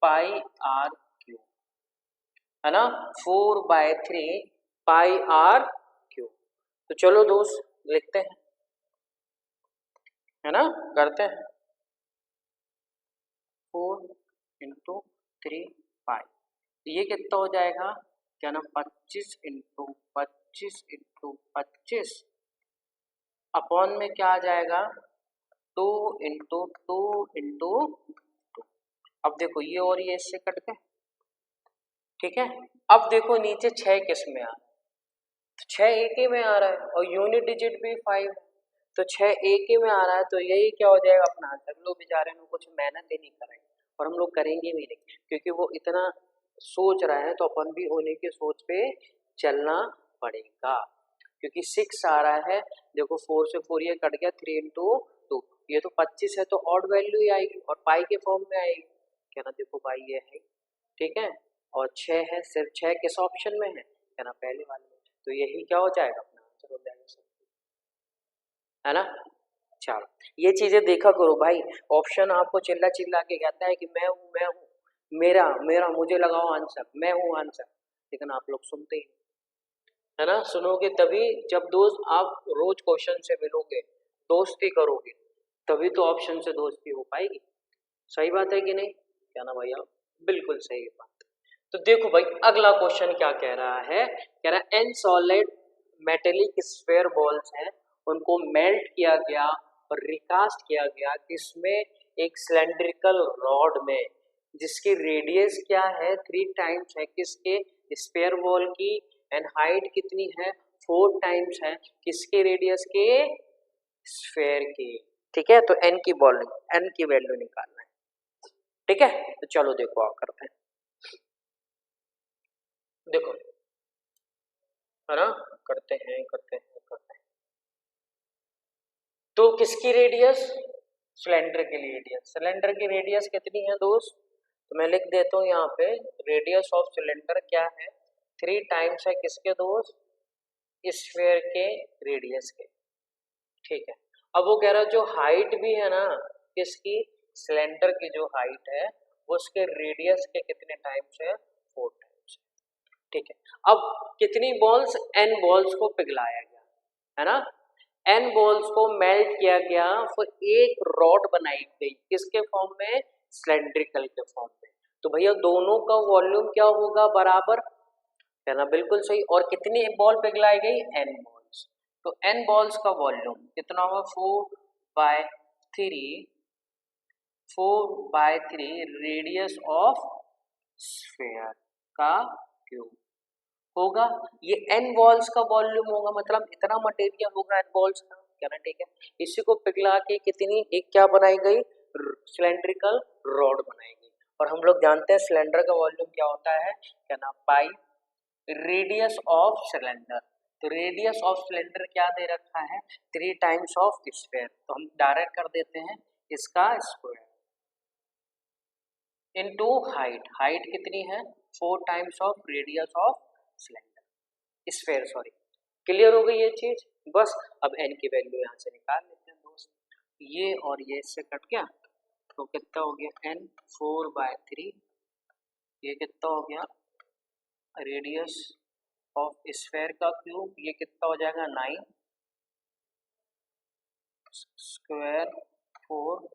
पाई आर क्यूब, है ना, 4/3 पाई आर क्यूब। तो चलो दोस्त लिखते हैं, है ना, करते हैं 4 × 3 पाई, ये कितना हो जाएगा, क्या ना 25 × 25 × 25 अपॉन में क्या आ जाएगा 2 × 2 × 2। अब देखो ये और ये इससे कट गए, ठीक है। अब देखो नीचे 6 किस में आ रहा है, तो 6 एक ही में आ रहा है और यूनिट डिजिट भी 5 है, तो 6 एक ही में आ रहा है, तो यही क्या हो जाएगा अपना आंसर। लोग बेचारे में कुछ मेहनत ही नहीं करेंगे और हम लोग करेंगे भी नहीं, क्योंकि वो इतना सोच रहा है, तो अपन भी होने की सोच पे चलना पड़ेगा। क्योंकि 6 आ रहा है, देखो 4 से 4 ये कट गया, 3 × 2, ये तो 25 है, तो ऑड वैल्यू ही आएगी और पाई के फॉर्म में आएगी, क्या ना, देखो भाई ये है, ठीक है। और 6 है, सिर्फ 6 किस ऑप्शन में है, क्या ना, पहले वाले में, तो यही क्या हो जाएगा अपना आंसर हो जाएगा, है ना। चलो ये चीजें देखा करो भाई, ऑप्शन आपको चिल्ला चिल्ला के कहता है कि मैं हूँ, मेरा मेरा मुझे लगाओ आंसर, मैं हूँ आंसर, लेकिन आप लोग सुनते ही, है ना। सुनोगे तभी, जब दोस्त आप रोज क्वेश्चन से मिलोगे, दोस्ती करोगे, तभी तो ऑप्शन से दोस्ती हो पाएगी। सही बात है कि नहीं, क्या ना भैया, बिल्कुल सही बात। तो देखो भाई अगला क्वेश्चन क्या कह रहा है, कह रहा है N solid metallic sphere balls हैं, उनको मेल्ट किया गया और रिकास्ट किया गया, इसमें एक सिलेंड्रिकल रॉड में, जिसकी रेडियस क्या है 3 टाइम्स है किसके, स्फीयर बॉल की, एंड हाइट कितनी है 4 टाइम्स है किसके, रेडियस के, स्फीयर की, ठीक है। तो एन की वैल्यू निकालना है, ठीक है। तो चलो देखो आप करते हैं, देखो, है ना, करते हैं। तो किसकी रेडियस, सिलेंडर की रेडियस कितनी है दोस्त, तो मैं लिख देता हूँ यहाँ पे, रेडियस ऑफ सिलेंडर क्या है 3 टाइम्स है किसके दोस्त, स्फीयर के रेडियस के, ठीक है। अब वो कह रहा है जो हाइट भी है ना किसकी, सिलेंडर की जो हाइट है वो उसके रेडियस के कितने टाइम्स है, 4 टाइम्स, ठीक है। अब कितनी बॉल्स, एन बॉल्स को पिघलाया गया, है ना, एन बॉल्स को मेल्ट किया गया, फिर एक रॉड बनाई गई किसके फॉर्म में, सिलेंड्रिकल के फॉर्म में। तो भैया दोनों का वॉल्यूम क्या होगा, बराबर, है ना, बिल्कुल सही। और कितनी बॉल पिघलाई गई, एन बॉल्स, तो एन बॉल्स का वॉल्यूम कितना होगा, 4/3 रेडियस ऑफ स्फीयर का क्यूब होगा। ये एन बॉल्स का वॉल्यूम होगा, मतलब इतना मटेरियल होगा एन बॉल्स का, क्या ना, ठीक है। इसी को पिघला के कितनी, एक क्या बनाई गई, सिलेंड्रिकल रॉड बनाई गई। और हम लोग जानते हैं सिलेंडर का वॉल्यूम क्या होता है, क्या ना, पाई रेडियस ऑफ सिलेंडर, तो रेडियस ऑफ सिलेंडर क्या दे रखा है 3 टाइम्स ऑफ स्फीयर, तो हम डायरेक्ट कर देते हैं इसका स्क्वायर इनटू हाइट कितनी है 4 times of radius of cylinder, sphere, sorry. Clear हो गई ये चीज, बस अब एन की वैल्यू यहाँ से निकाल लेते हैं दोस्त, ये और ये इससे कट गया, तो कितना हो गया एन 4/3, ये कितना हो गया रेडियस ऑफ स्फीयर का क्यूब, ये कितना हो जाएगा 9 स्क्वायर 4,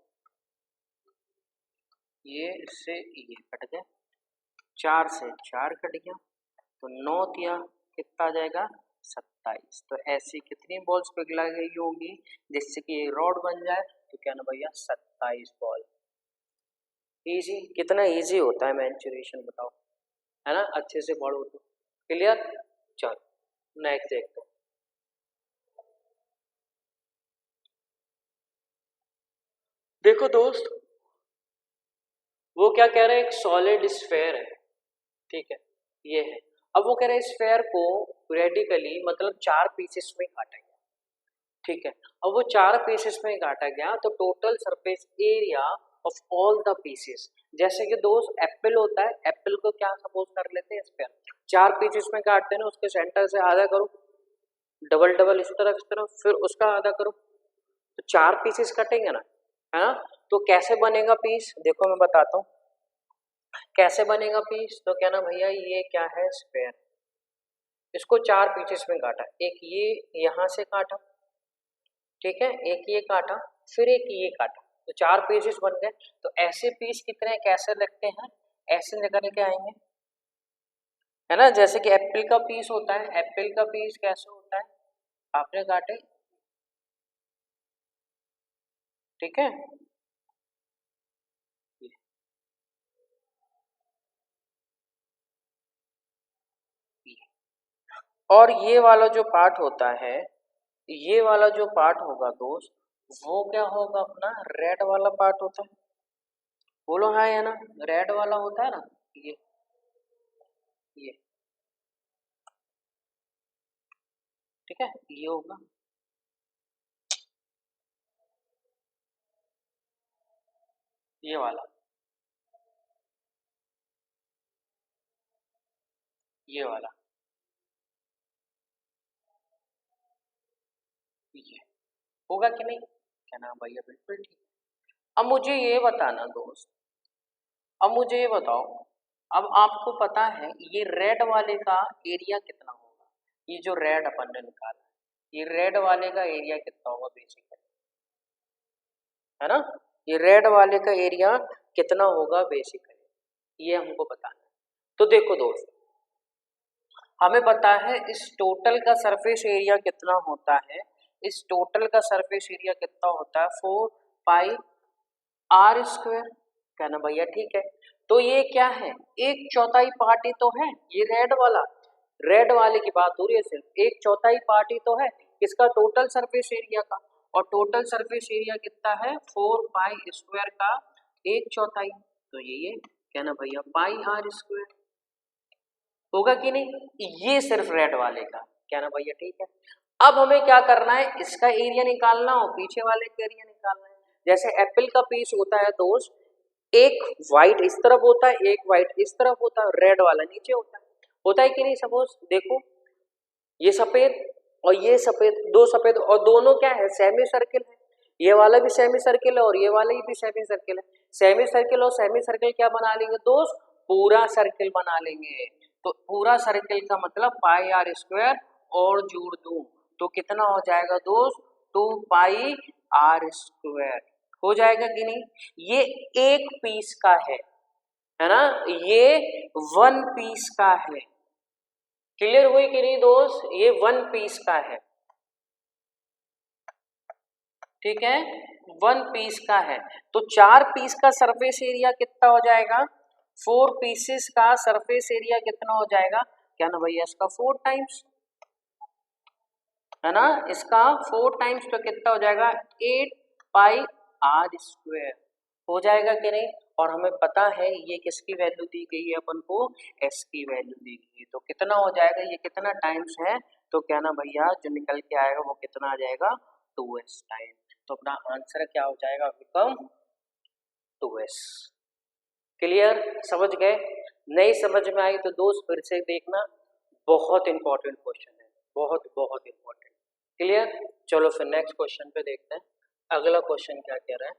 ये इससे ये कट गया, 4 से 4 कट गया, तो 9 दिया कितना आ जाएगा 27। तो ऐसी कितनी बॉल्स पिघलाई गई होगी जिससे कि ये रॉड बन जाए, तो क्या ना भैया 27 बॉल। इजी, कितना इजी होता है मैंचुरेशन बताओ, है ना, अच्छे से पढ़ो तो। क्लियर, चलो नेक्स्ट देखते हैं। देखो दोस्त वो क्या कह रहे हैं, एक सॉलिड स्फीयर है, ठीक है, ये है। अब वो कह रहे हैं स्फेयर को रेडिकली मतलब 4 पीसेस में काटा गया, ठीक है। अब वो 4 पीसेस में काटा गया तो total surface area of all the pieces, जैसे कि दोस्त एप्पल होता है, एप्पल को क्या सपोज कर लेते हैं स्फेयर, 4 पीसेस में काटते हैं ना, उसके सेंटर से आधा करो, डबल डबल इस तरफ, फिर उसका आधा करो, तो 4 पीसेस कटेंगे ना, है ना। तो कैसे बनेगा पीस, देखो मैं बताता हूँ कैसे बनेगा पीस। तो क्या ना भैया, ये क्या है स्फेयर, इसको 4 पीसेस में काटा, एक ये यहाँ से काटा, ठीक है, एक ये काटा, फिर एक ये काटा, तो 4 पीसेस बन गए। तो ऐसे पीस कितने कैसे लगते हैं, ऐसे निकल के आएंगे, है ना। जैसे कि एप्पल का पीस होता है, एप्पल का पीस कैसे होता है, आपने काटे, ठीक है, और ये वाला जो पार्ट होता है, ये वाला जो पार्ट होगा दोस्त, वो क्या होगा, अपना रेड वाला पार्ट होता है, बोलो हाँ या ना, रेड वाला होता है ना, ये ठीक है, ये होगा, ये वाला, ये वाला, ये होगा कि नहीं, क्या नाम भैया, बिल्कुल ठीक। अब मुझे ये बताना दोस्त, अब मुझे ये बताओ, अब आपको पता है ये रेड वाले का एरिया कितना होगा, ये जो रेड अपन ने निकाला, ये रेड वाले का एरिया कितना होगा बेसिकली, है ना, ये रेड वाले का एरिया कितना होगा बेसिकली, ये हमको बताना है। तो देखो दोस्त, हमें पता है इस टोटल का सरफेस एरिया कितना होता है, इस टोटल का सरफेस एरिया कितना होता है 4 पाई आर स्क्वायर, क्या ना भैया, ठीक है। तो ये क्या है, 1/4 पार्ट ही तो है, ये रेड वाला, रेड वाले की बात हो रही है, सिर्फ 1/4 पार्ट ही तो है इसका टोटल सरफेस एरिया का, और टोटल सरफेस एरिया कितना है 4 पाई स्क्वायर का 1/4, तो ये क्या ना भैया पाई आर स्क्वायर होगा कि नहीं, ये सिर्फ रेड वाले का, क्या ना भैया, ठीक है। अब हमें क्या करना है, इसका एरिया निकालना और पीछे वाले का एरिया निकालना है। जैसे एप्पल का पीस होता है दोस्त, एक वाइट इस तरफ होता है, एक वाइट इस तरफ होता है, रेड वाला नीचे होता है कि नहीं। सपोज देखो, ये सफेद और ये सफेद, दो सफेद, और दोनों क्या है सेमी सर्किल है, ये वाला भी सेमी सर्किल है और ये वाला भी सेमी सर्किल है। सेमी सर्किल और सेमी सर्किल क्या बना लेंगे दोस्त, पूरा सर्किल बना लेंगे। तो पूरा सर्किल का मतलब पाई आर स्क्वायर, और जोड़ दो तो कितना हो जाएगा दोस्त 2 पाई आर स्क्वायर, हो जाएगा कि नहीं। ये एक पीस का है ना, ये 1 पीस का है, क्लियर हुई कि नहीं दोस्त, ये 1 पीस का है, ठीक है, 1 पीस का है। तो 4 पीस का सरफेस एरिया कितना हो जाएगा, 4 पीसेस का सरफेस एरिया कितना हो जाएगा, क्या ना भैया, इसका 4 टाइम्स, है ना, इसका 4 टाइम्स, तो कितना हो जाएगा 8 पाई आर स्क्वायर, हो जाएगा कि नहीं। और हमें पता है ये किसकी वैल्यू दी गई है, अपन को एस की वैल्यू दी गई है, तो कितना हो जाएगा, ये कितना टाइम्स है, तो क्या ना भैया जो निकल के आएगा वो कितना आ जाएगा 2s टाइम, तो अपना आंसर क्या हो जाएगा, बिकम 2s। क्लियर, समझ गए, नहीं समझ में आई तो दोस्त फिर से देखना, बहुत इंपॉर्टेंट क्वेश्चन है, बहुत बहुत इंपॉर्टेंट। क्लियर, चलो फिर नेक्स्ट क्वेश्चन पे देखते हैं, अगला क्वेश्चन क्या कह रहा है।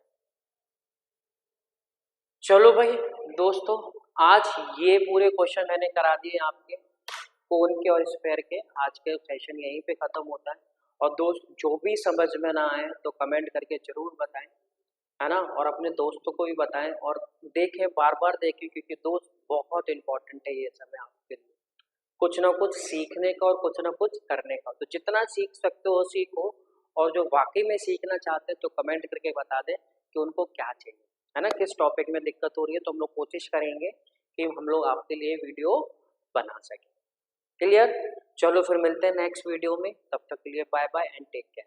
चलो भाई दोस्तों, आज ये पूरे क्वेश्चन मैंने करा दिए आपके कोन के और स्फेयर के, आज के सेशन यहीं पे खत्म होता है। और दोस्त जो भी समझ में ना आए तो कमेंट करके जरूर बताएं, है ना, और अपने दोस्तों को भी बताएं, और देखें, बार बार देखें, क्योंकि दोस्त बहुत इंपॉर्टेंट है ये समय आपके लिए, कुछ ना कुछ सीखने का और कुछ ना कुछ करने का। तो जितना सीख सकते हो सीखो, और जो वाकई में सीखना चाहते हैं तो कमेंट करके बता दें कि उनको क्या चाहिए, है ना, किस टॉपिक में दिक्कत हो रही है, तो हम लोग कोशिश करेंगे कि हम लोग आपके लिए वीडियो बना सकें। क्लियर, चलो फिर मिलते हैं नेक्स्ट वीडियो में, तब तक के लिए bye bye and take care.